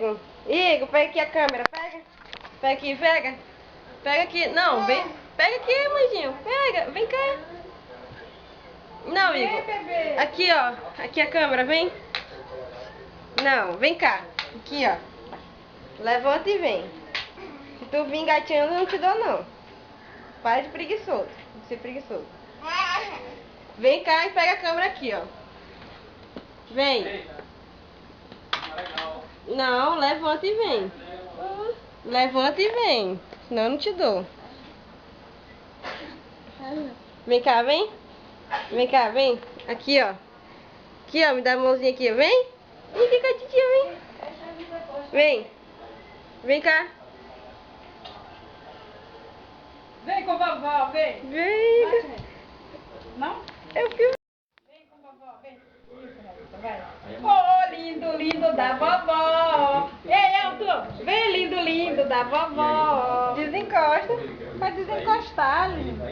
Igor. Igor, pega aqui a câmera, pega. Pega aqui, pega. Pega aqui. Não, vem. Pega aqui, mãezinho. Pega, vem cá. Não, Igor. Aqui, ó. Aqui a câmera, vem. Não, vem cá. Aqui, ó. Levanta e vem. Se tu vir engatinhando, eu não te dou, não. Para de preguiçoso. De ser preguiçoso. Vem cá e pega a câmera aqui, ó. Vem. Não, levanta e vem. Levanta e vem. Senão eu não te dou. Vem cá, vem. Vem cá, vem. Aqui, ó. Aqui, ó. Me dá a mãozinha aqui, ó. Vem. Vem cá, titia, vem. Vem. Vem cá. Vem com a vovó, vem. Vem. Não? Eu fiz. Vem com a vovó, vem. Isso, vai. Oh, lindo, lindo da vovó. Ei, Elton, vem, lindo, lindo da vovó. Desencosta. Vai desencostar, lindo.